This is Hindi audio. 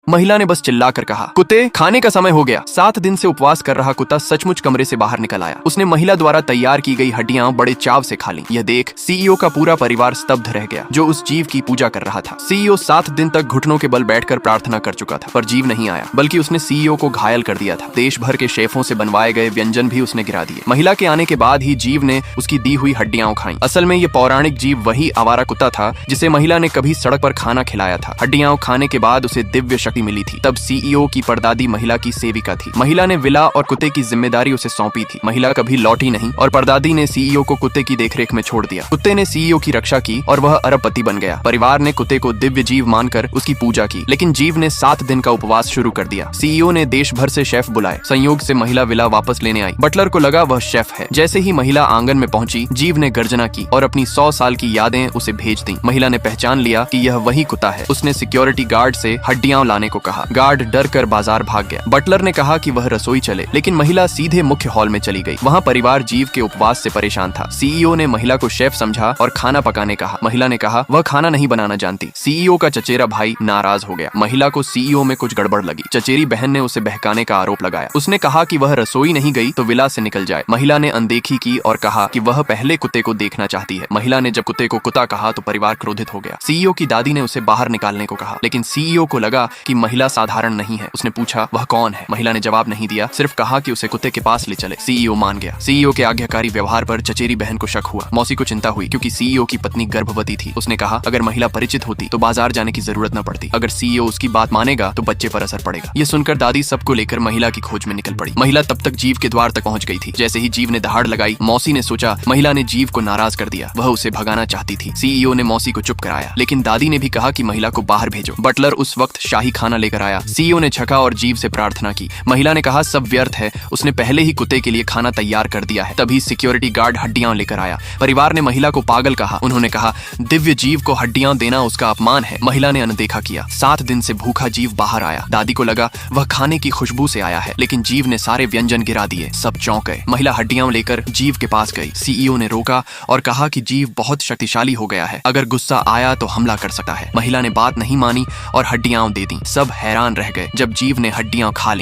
महिला ने बस चिल्लाकर कहा, कुत्ते खाने का समय हो गया। 7 दिन से उपवास कर रहा कुत्ता सचमुच कमरे से बाहर निकल आया। उसने महिला द्वारा तैयार की गई हड्डियां बड़े चाव से खा ली। यह देख सीईओ का पूरा परिवार स्तब्ध रह गया, जो उस जीव की पूजा कर रहा था। सीईओ 7 दिन तक घुटनों के बल बैठकर प्रार्थना कर चुका था, पर जीव नहीं आया, बल्कि उसने सीईओ को घायल कर दिया था। देश भर के शेफों से बनवाए गए व्यंजन भी उसने गिरा दिए। महिला के आने के बाद ही जीव ने उसकी दी हुई हड्डियां खाई। असल में ये पौराणिक जीव वही आवारा कुत्ता था जिसे महिला ने कभी सड़क पर खाना खिलाया था। हड्डियां खाने के बाद उसे दिव्य शक्ति मिली थी। तब सीईओ की परदादी महिला की सेविका थी। महिला ने विला और कुत्ते की जिम्मेदारी उसे सौंपी थी। महिला कभी लौटी नहीं और परदादी ने सीईओ को कुत्ते की देखरेख में छोड़ दिया। कुत्ते ने सीईओ की रक्षा की और वह अरबपति बन गया। परिवार ने कुत्ते को दिव्य जीव मानकर उसकी पूजा की, लेकिन जीव ने 7 दिन का उपवास शुरू कर दिया। सीईओ ने देश भर से शेफ बुलाए। संयोग से महिला विला वापस लेने आई। बटलर को लगा वह शेफ है। जैसे ही महिला आंगन में पहुंची, जीव ने गर्जना की और अपनी 100 साल की यादें उसे भेज दी। महिला ने पहचान लिया कि यह वही कुत्ता है। उसने सिक्योरिटी गार्ड से हड्डियां लाने को कहा। गार्ड डर कर बाजार भाग गया। बटलर ने कहा कि वह रसोई चले, लेकिन महिला सीधे मुख्य हॉल में चली गई। वहाँ परिवार जीव के उपवास से परेशान था। सीईओ ने महिला को शेफ समझा और खाना पकाने कहा। महिला ने कहा वह खाना नहीं बनाना जानती। सीईओ का चचेरा भाई नाराज हो गया। महिला को सीईओ में कुछ गड़बड़ लगी। चचेरी बहन ने उसे बहकाने का आरोप लगाया। उसने कहा कि वह रसोई नहीं गई तो विला से निकल जाए। महिला ने अनदेखी की और कहा कि वह पहले कुत्ते को देखना चाहती है। महिला ने जब कुत्ते को कुत्ता कहा तो परिवार क्रोधित हो गया। सीईओ की दादी ने उसे बाहर निकालने को कहा, लेकिन सीईओ को लगा कि महिला साधारण नहीं है। उसने पूछा वह कौन है। महिला ने जवाब नहीं दिया, सिर्फ कहा कि उसे कुत्ते के पास ले चले। सीईओ मान गया। सीईओ के आज्ञाकारी व्यवहार पर चचेरी बहन को शक हुआ। मौसी को चिंता हुई क्योंकि सीईओ की पत्नी गर्भवती थी। उसने कहा अगर महिला परिचित होती तो बाजार जाने की जरूरत न पड़ती। अगर सीईओ उसकी बात मानेगा तो बच्चे पर असर पड़ेगा। ये सुनकर दादी सबको लेकर महिला की खोज में निकल पड़ी। महिला तब तक जीव के द्वार तक पहुंच गई थी। जैसे ही जीव ने दहाड़ लगाई, मौसी ने सोचा महिला ने जीव को नाराज कर दिया। वह उसे भगाना चाहती थी। सीईओ ने मौसी को चुप कराया, लेकिन दादी ने भी कहा कि महिला को बाहर भेजो। बटलर उस वक्त शाही खाना लेकर आया। सीईओ ने झका और जीव से प्रार्थना की। महिला ने कहा सब व्यर्थ है, उसने पहले ही कुत्ते के लिए खाना तैयार कर दिया है। तभी सिक्योरिटी गार्ड हड्डियां लेकर आया। परिवार ने महिला को पागल कहा। उन्होंने कहा दिव्य जीव को हड्डियां देना उसका अपमान है। महिला ने अनदेखा किया। 7 दिन से भूखा जीव बाहर आया। दादी को लगा वह खाने की खुशबू से आया है, लेकिन जीव ने सारे व्यंजन गिरा दिए। सब चौंक गए। महिला हड्डियां लेकर जीव के पास गई। सीईओ ने रोका और कहा कि जीव बहुत शक्तिशाली हो गया है, अगर गुस्सा आया तो हमला कर सकता है। महिला ने बात नहीं मानी और हड्डियां दे दी। सब हैरान रह गए जब जीव ने हड्डियां खा ली।